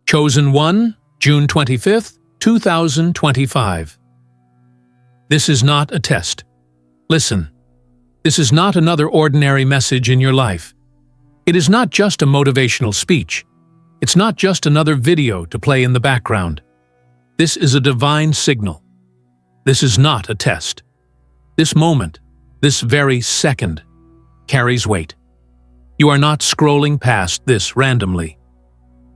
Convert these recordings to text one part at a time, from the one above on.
Chosen One, June 25th, 2025. This is not a test. Listen, this is not another ordinary message in your life. It is not just a motivational speech. It's not just another video to play in the background. This is a divine signal. This is not a test. This moment, this very second, carries weight. You are not scrolling past this randomly.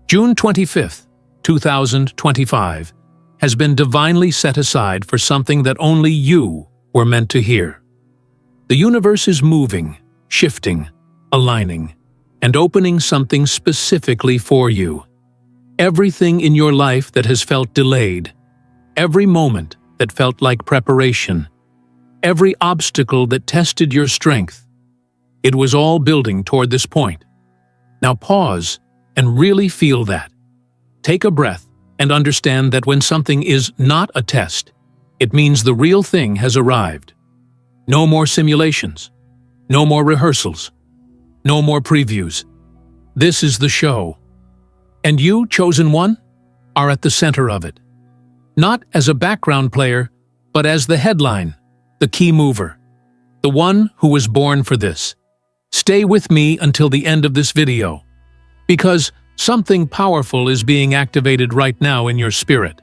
June 25th, 2025 has been divinely set aside for something that only you were meant to hear. The universe is moving, shifting, aligning, and opening something specifically for you. Everything in your life that has felt delayed, every moment that felt like preparation, every obstacle that tested your strength, it was all building toward this point. Now pause and really feel that. Take a breath and understand that when something is not a test, it means the real thing has arrived. No more simulations, no more rehearsals, no more previews. This is the show. And you, Chosen One, are at the center of it. Not as a background player, but as the headline, the key mover, the one who was born for this. Stay with me until the end of this video, because something powerful is being activated right now in your spirit.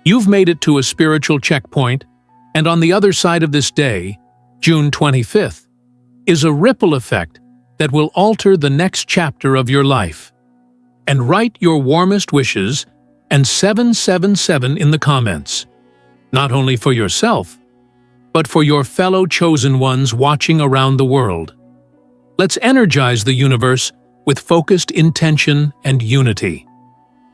You've made it to a spiritual checkpoint, and on the other side of this day, June 25th, is a ripple effect that will alter the next chapter of your life. And write your warmest wishes and 777 in the comments, not only for yourself, but for your fellow chosen ones watching around the world. Let's energize the universe with focused intention and unity.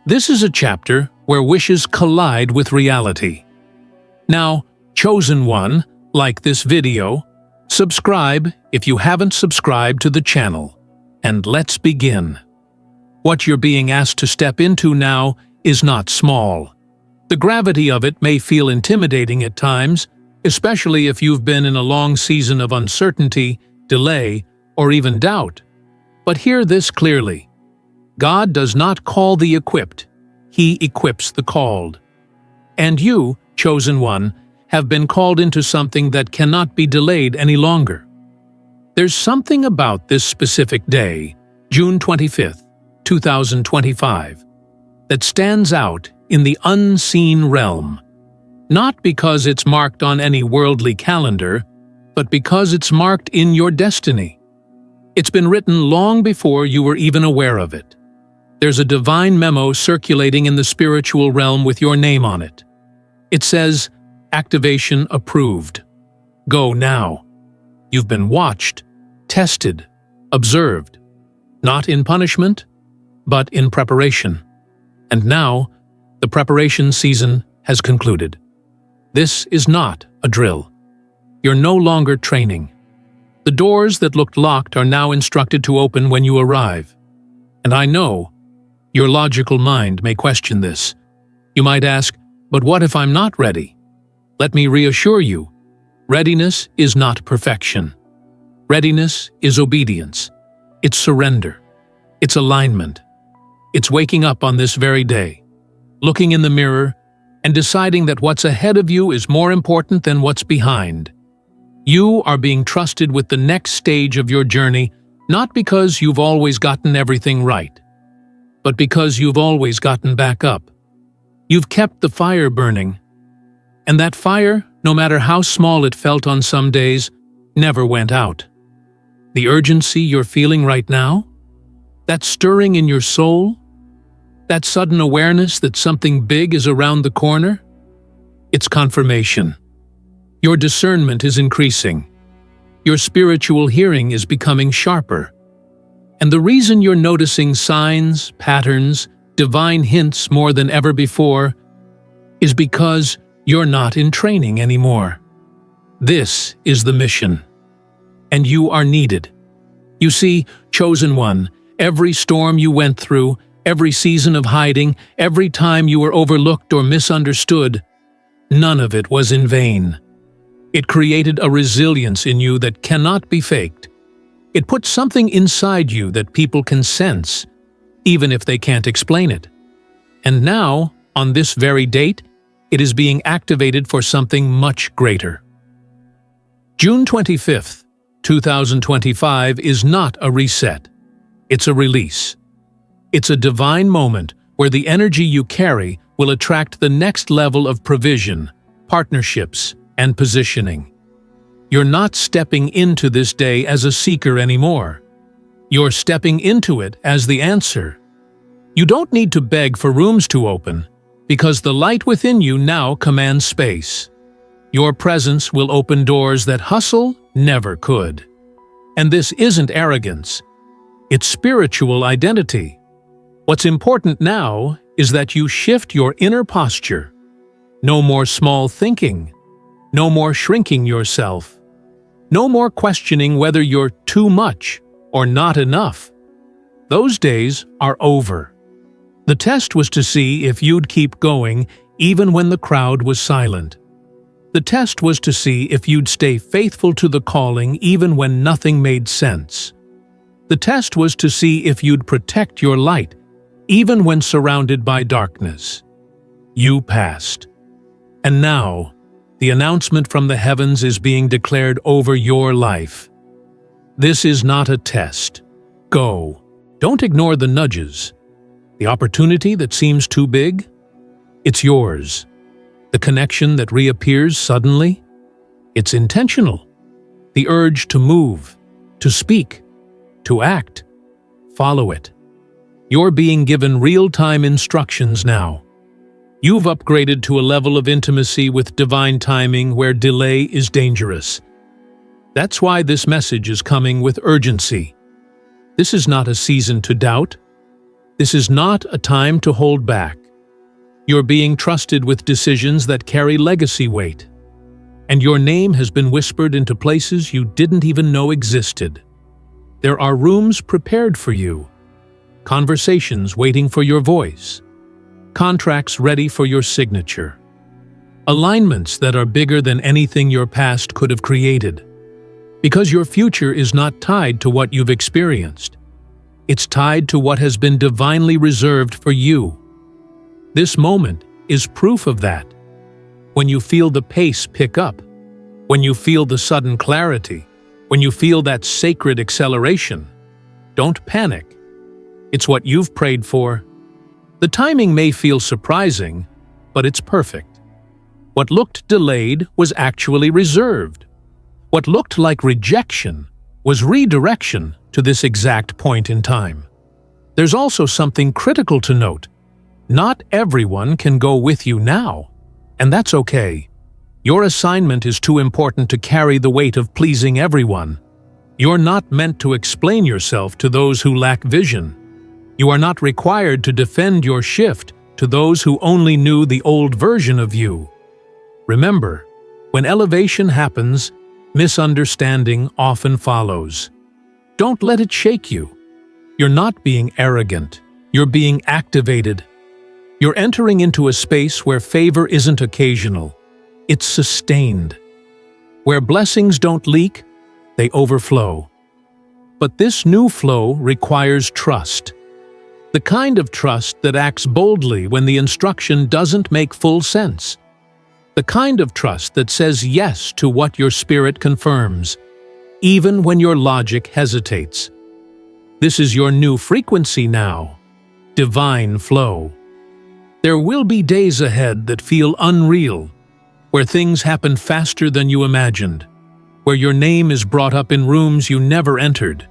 This is a chapter where wishes collide with reality. Now, Chosen One, like this video, subscribe if you haven't subscribed to the channel, and let's begin. What you're being asked to step into now is not small. The gravity of it may feel intimidating at times, especially if you've been in a long season of uncertainty, delay, or even doubt. But hear this clearly. God does not call the equipped, He equips the called. And you, Chosen One, have been called into something that cannot be delayed any longer. There's something about this specific day, June 25th, 2025, that stands out in the unseen realm. Not because it's marked on any worldly calendar, but because it's marked in your destiny. It's been written long before you were even aware of it. There's a divine memo circulating in the spiritual realm with your name on it. It says, "Activation approved. Go now." You've been watched, tested, observed, not in punishment, but in preparation. And now, the preparation season has concluded. This is not a drill. You're no longer training. The doors that looked locked are now instructed to open when you arrive. And I know, your logical mind may question this. You might ask, but what if I'm not ready? Let me reassure you, readiness is not perfection. Readiness is obedience. It's surrender. It's alignment. It's waking up on this very day, looking in the mirror, and deciding that what's ahead of you is more important than what's behind. You are being trusted with the next stage of your journey, not because you've always gotten everything right, but because you've always gotten back up. You've kept the fire burning, and that fire, no matter how small it felt on some days, never went out. The urgency you're feeling right now, that stirring in your soul, that sudden awareness that something big is around the corner, it's confirmation. Your discernment is increasing. Your spiritual hearing is becoming sharper. And the reason you're noticing signs, patterns, divine hints more than ever before is because you're not in training anymore. This is the mission. And you are needed. You see, Chosen One, every storm you went through, every season of hiding, every time you were overlooked or misunderstood, none of it was in vain. It created a resilience in you that cannot be faked. It put something inside you that people can sense, even if they can't explain it. And now, on this very date, it is being activated for something much greater. June 25th, 2025 is not a reset. It's a release. It's a divine moment where the energy you carry will attract the next level of provision, partnerships, and positioning. You're not stepping into this day as a seeker anymore. You're stepping into it as the answer. You don't need to beg for rooms to open, because the light within you now commands space. Your presence will open doors that hustle never could. And this isn't arrogance. It's spiritual identity. What's important now is that you shift your inner posture. No more small thinking. No more shrinking yourself. No more questioning whether you're too much or not enough. Those days are over. The test was to see if you'd keep going even when the crowd was silent. The test was to see if you'd stay faithful to the calling even when nothing made sense. The test was to see if you'd protect your light even when surrounded by darkness. You passed. And now, the announcement from the heavens is being declared over your life. This is not a test. Go. Don't ignore the nudges. The opportunity that seems too big? It's yours. The connection that reappears suddenly? It's intentional. The urge to move, to speak, to act. Follow it. You're being given real-time instructions now. You've upgraded to a level of intimacy with divine timing where delay is dangerous. That's why this message is coming with urgency. This is not a season to doubt. This is not a time to hold back. You're being trusted with decisions that carry legacy weight. And your name has been whispered into places you didn't even know existed. There are rooms prepared for you. Conversations waiting for your voice. Contracts ready for your signature. Alignments that are bigger than anything your past could have created. Because your future is not tied to what you've experienced. It's tied to what has been divinely reserved for you. This moment is proof of that. When you feel the pace pick up, when you feel the sudden clarity, when you feel that sacred acceleration, don't panic. It's what you've prayed for. The timing may feel surprising, but it's perfect. What looked delayed was actually reserved. What looked like rejection was redirection to this exact point in time. There's also something critical to note. Not everyone can go with you now, and that's okay. Your assignment is too important to carry the weight of pleasing everyone. You're not meant to explain yourself to those who lack vision. You are not required to defend your shift to those who only knew the old version of you. Remember, when elevation happens, misunderstanding often follows. Don't let it shake you. You're not being arrogant. You're being activated. You're entering into a space where favor isn't occasional. It's sustained. Where blessings don't leak, they overflow. But this new flow requires trust. The kind of trust that acts boldly when the instruction doesn't make full sense. The kind of trust that says yes to what your spirit confirms, even when your logic hesitates. This is your new frequency now. Divine flow. There will be days ahead that feel unreal, where things happen faster than you imagined, where your name is brought up in rooms you never entered,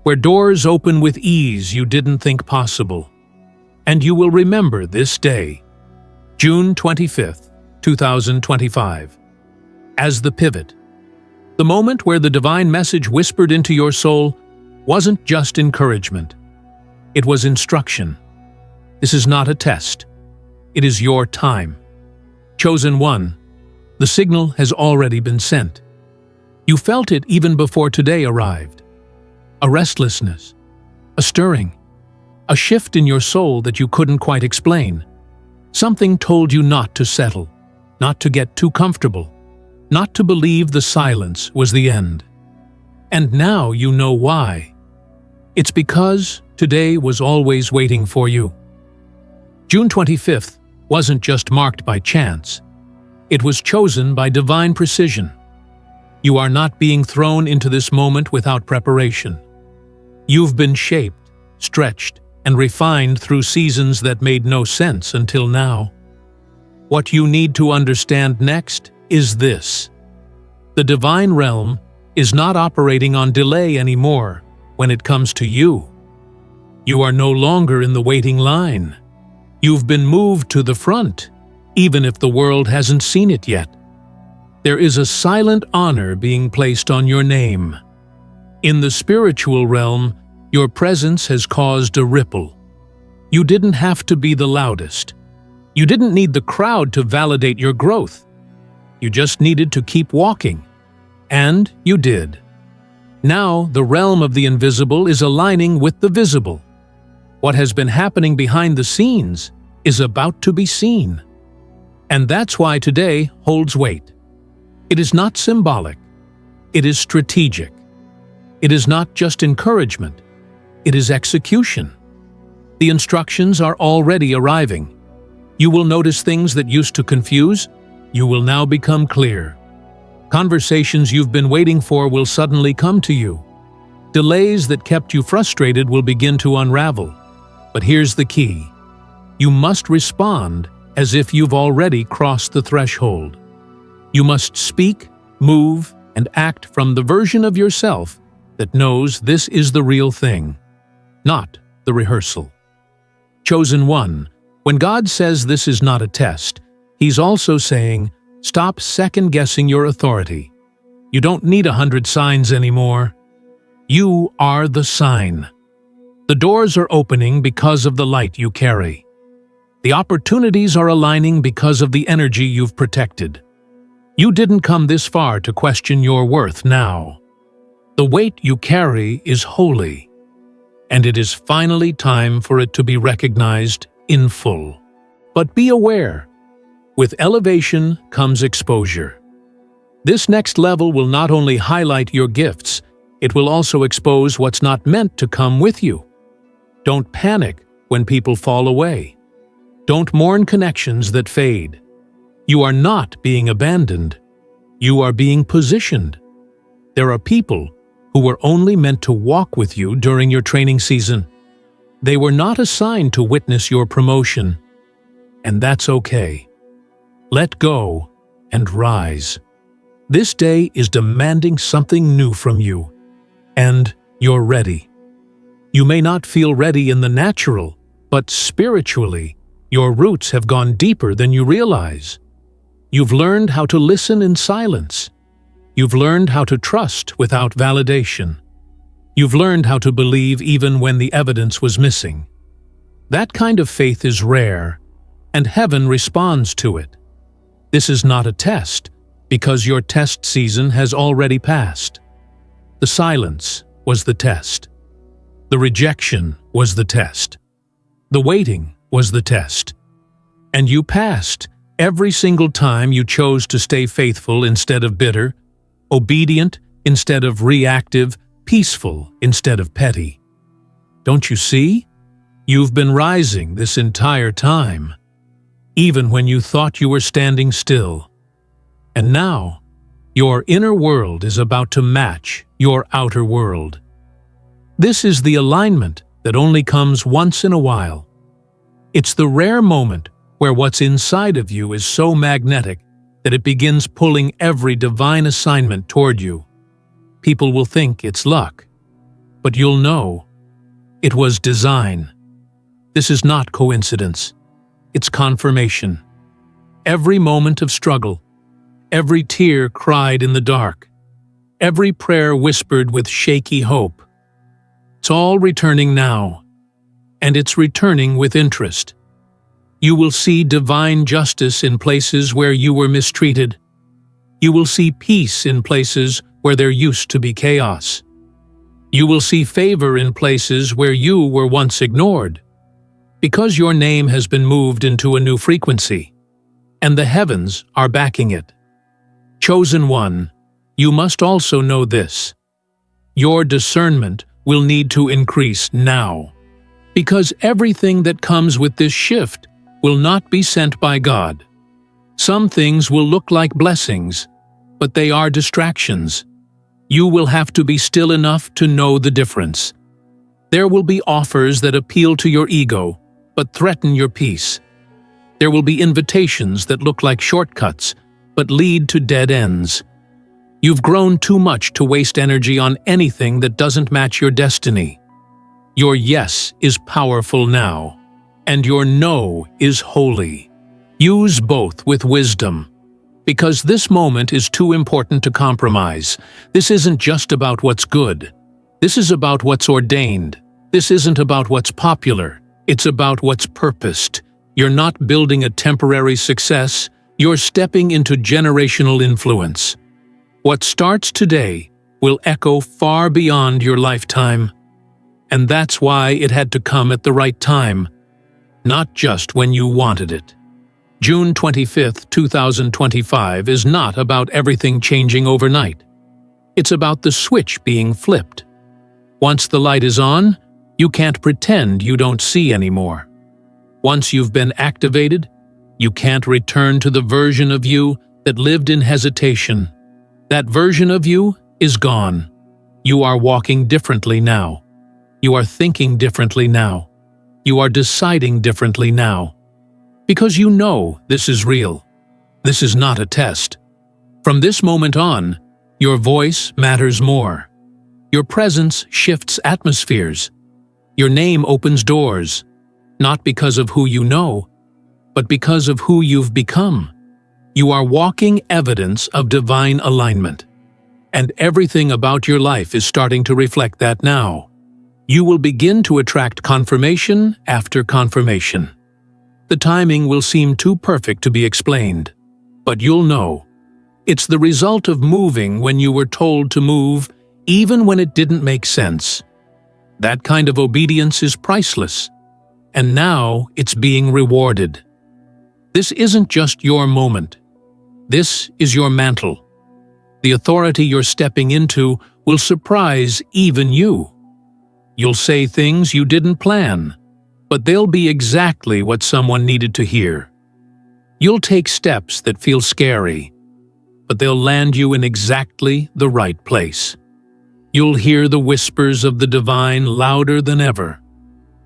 where doors open with ease you didn't think possible. And you will remember this day, June 25th, 2025, as the pivot. The moment where the divine message whispered into your soul wasn't just encouragement. It was instruction. This is not a test. It is your time. Chosen one, the signal has already been sent. You felt it even before today arrived. A restlessness, a stirring, a shift in your soul that you couldn't quite explain. Something told you not to settle, not to get too comfortable, not to believe the silence was the end. And now you know why. It's because today was always waiting for you. June 25th wasn't just marked by chance. It was chosen by divine precision. You are not being thrown into this moment without preparation. You've been shaped, stretched, and refined through seasons that made no sense until now. What you need to understand next is this: the divine realm is not operating on delay anymore when it comes to you. You are no longer in the waiting line. You've been moved to the front, even if the world hasn't seen it yet. There is a silent honor being placed on your name. In the spiritual realm, your presence has caused a ripple. You didn't have to be the loudest. You didn't need the crowd to validate your growth. You just needed to keep walking. And you did. Now, the realm of the invisible is aligning with the visible. What has been happening behind the scenes is about to be seen. And that's why today holds weight. It is not symbolic. It is strategic. It is not just encouragement. It is execution. The instructions are already arriving. You will notice things that used to confuse. You will now become clear. Conversations you've been waiting for will suddenly come to you. Delays that kept you frustrated will begin to unravel. But here's the key. You must respond as if you've already crossed the threshold. You must speak, move, and act from the version of yourself that knows this is the real thing, not the rehearsal. Chosen one, when God says this is not a test, He's also saying, stop second-guessing your authority. You don't need 100 signs anymore. You are the sign. The doors are opening because of the light you carry. The opportunities are aligning because of the energy you've protected. You didn't come this far to question your worth now. The weight you carry is holy, and it is finally time for it to be recognized in full. But be aware, with elevation comes exposure. This next level will not only highlight your gifts, it will also expose what's not meant to come with you. Don't panic when people fall away. Don't mourn connections that fade. You are not being abandoned. You are being positioned. There are people who were only meant to walk with you during your training season. They were not assigned to witness your promotion. And that's okay. Let go and rise. This day is demanding something new from you. And you're ready. You may not feel ready in the natural, but spiritually, your roots have gone deeper than you realize. You've learned how to listen in silence. You've learned how to trust without validation. You've learned how to believe even when the evidence was missing. That kind of faith is rare, and heaven responds to it. This is not a test, because your test season has already passed. The silence was the test. The rejection was the test. The waiting was the test. And you passed every single time you chose to stay faithful instead of bitter, obedient instead of reactive, peaceful instead of petty. Don't you see? You've been rising this entire time, even when you thought you were standing still. And now, your inner world is about to match your outer world. This is the alignment that only comes once in a while. It's the rare moment where what's inside of you is so magnetic that it begins pulling every divine assignment toward you. People will think it's luck, but you'll know it was design. This is not coincidence. It's confirmation. Every moment of struggle, every tear cried in the dark, every prayer whispered with shaky hope. It's all returning now, and it's returning with interest. You will see divine justice in places where you were mistreated. You will see peace in places where there used to be chaos. You will see favor in places where you were once ignored, because your name has been moved into a new frequency, and the heavens are backing it. Chosen one, you must also know this. Your discernment will need to increase now, because everything that comes with this shift will not be sent by God. Some things will look like blessings, but they are distractions. You will have to be still enough to know the difference. There will be offers that appeal to your ego, but threaten your peace. There will be invitations that look like shortcuts, but lead to dead ends. You've grown too much to waste energy on anything that doesn't match your destiny. Your yes is powerful now, and your no is holy. Use both with wisdom, because this moment is too important to compromise. This isn't just about what's good. This is about what's ordained. This isn't about what's popular. It's about what's purposed. You're not building a temporary success. You're stepping into generational influence. What starts today will echo far beyond your lifetime. And that's why it had to come at the right time, not just when you wanted it. June 25, 2025 is not about everything changing overnight. It's about the switch being flipped. Once the light is on, you can't pretend you don't see anymore. Once you've been activated, you can't return to the version of you that lived in hesitation. That version of you is gone. You are walking differently now. You are thinking differently now. You are deciding differently now. Because you know this is real. This is not a test. From this moment on, your voice matters more. Your presence shifts atmospheres. Your name opens doors, not because of who you know, but because of who you've become. You are walking evidence of divine alignment, and everything about your life is starting to reflect that now. You will begin to attract confirmation after confirmation. The timing will seem too perfect to be explained, but you'll know. It's the result of moving when you were told to move, even when it didn't make sense. That kind of obedience is priceless, and now it's being rewarded. This isn't just your moment. This is your mantle. The authority you're stepping into will surprise even you. You'll say things you didn't plan, but they'll be exactly what someone needed to hear. You'll take steps that feel scary, but they'll land you in exactly the right place. You'll hear the whispers of the divine louder than ever.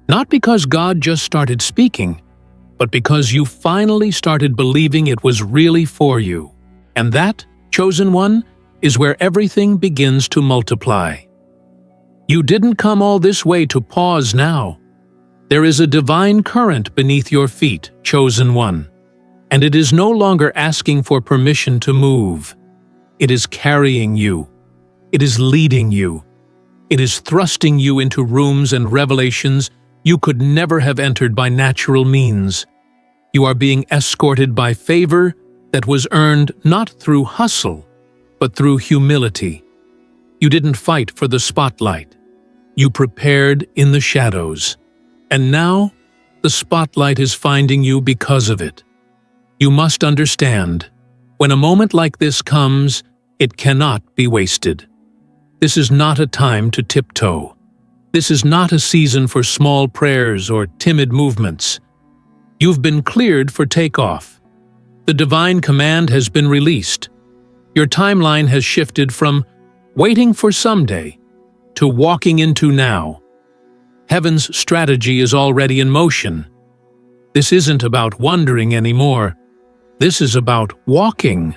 Not because God just started speaking, but because you finally started believing it was really for you. And that, chosen one, is where everything begins to multiply. You didn't come all this way to pause now. There is a divine current beneath your feet, chosen one, and it is no longer asking for permission to move. It is carrying you. It is leading you. It is thrusting you into rooms and revelations you could never have entered by natural means. You are being escorted by favor that was earned not through hustle, but through humility. You didn't fight for the spotlight. You prepared in the shadows. And now, the spotlight is finding you because of it. You must understand, when a moment like this comes, it cannot be wasted. This is not a time to tiptoe. This is not a season for small prayers or timid movements. You've been cleared for takeoff. The divine command has been released. Your timeline has shifted from waiting for someday to walking into now. Heaven's strategy is already in motion. This isn't about wondering anymore. This is about walking.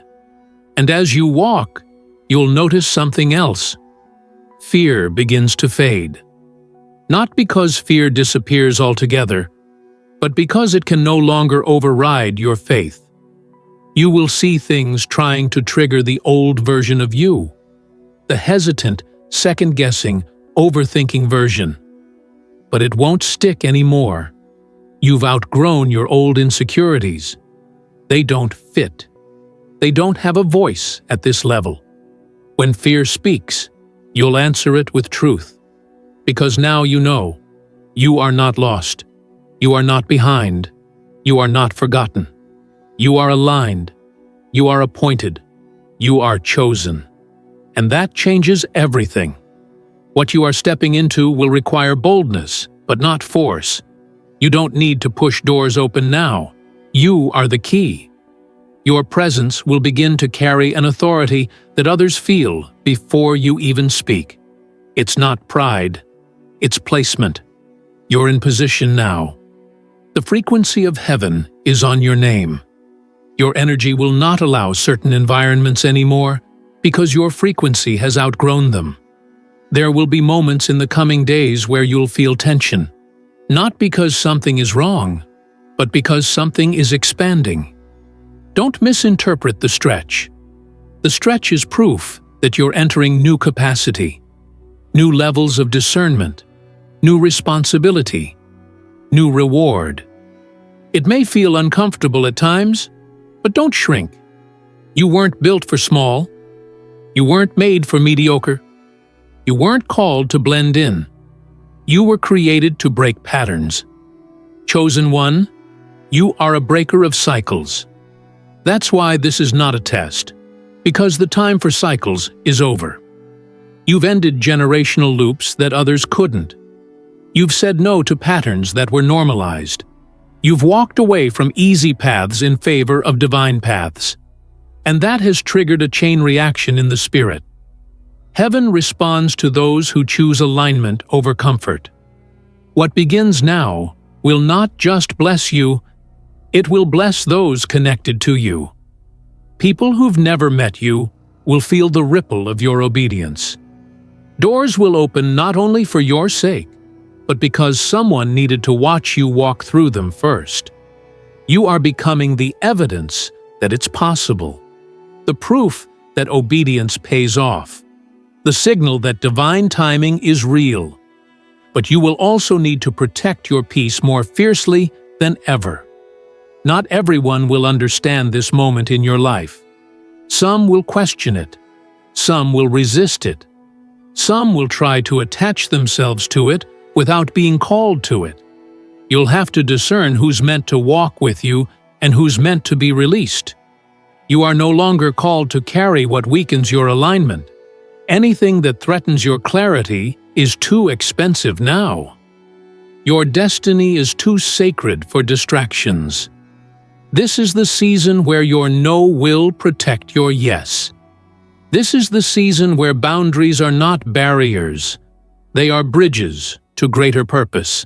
And as you walk, you'll notice something else. Fear begins to fade. Not because fear disappears altogether, but because it can no longer override your faith. You will see things trying to trigger the old version of you, the hesitant, second-guessing, overthinking version. But it won't stick anymore. You've outgrown your old insecurities. They don't fit. They don't have a voice at this level. When fear speaks, you'll answer it with truth. Because now you know, you are not lost. You are not behind. You are not forgotten. You are aligned. You are appointed. You are chosen. And that changes everything. What you are stepping into will require boldness, but not force. You don't need to push doors open now. You are the key. Your presence will begin to carry an authority that others feel before you even speak. It's not pride, it's placement. You're in position now. The frequency of heaven is on your name. Your energy will not allow certain environments anymore because your frequency has outgrown them. There will be moments in the coming days where you'll feel tension, not because something is wrong, but because something is expanding. Don't misinterpret the stretch. The stretch is proof that you're entering new capacity, new levels of discernment, new responsibility, new reward. It may feel uncomfortable at times, but don't shrink. You weren't built for small. You weren't made for mediocre. You weren't called to blend in. You were created to break patterns. Chosen one, you are a breaker of cycles. That's why this is not a test, because the time for cycles is over. You've ended generational loops that others couldn't. You've said no to patterns that were normalized. You've walked away from easy paths in favor of divine paths. And that has triggered a chain reaction in the spirit. Heaven responds to those who choose alignment over comfort. What begins now will not just bless you, it will bless those connected to you. People who've never met you will feel the ripple of your obedience. Doors will open not only for your sake, but because someone needed to watch you walk through them first. You are becoming the evidence that it's possible, the proof that obedience pays off, the signal that divine timing is real. But you will also need to protect your peace more fiercely than ever. Not everyone will understand this moment in your life. Some will question it. Some will resist it. Some will try to attach themselves to it without being called to it. You'll have to discern who's meant to walk with you and who's meant to be released. You are no longer called to carry what weakens your alignment. Anything that threatens your clarity is too expensive now. Your destiny is too sacred for distractions. This is the season where your no will protect your yes. This is the season where boundaries are not barriers. They are bridges to greater purpose.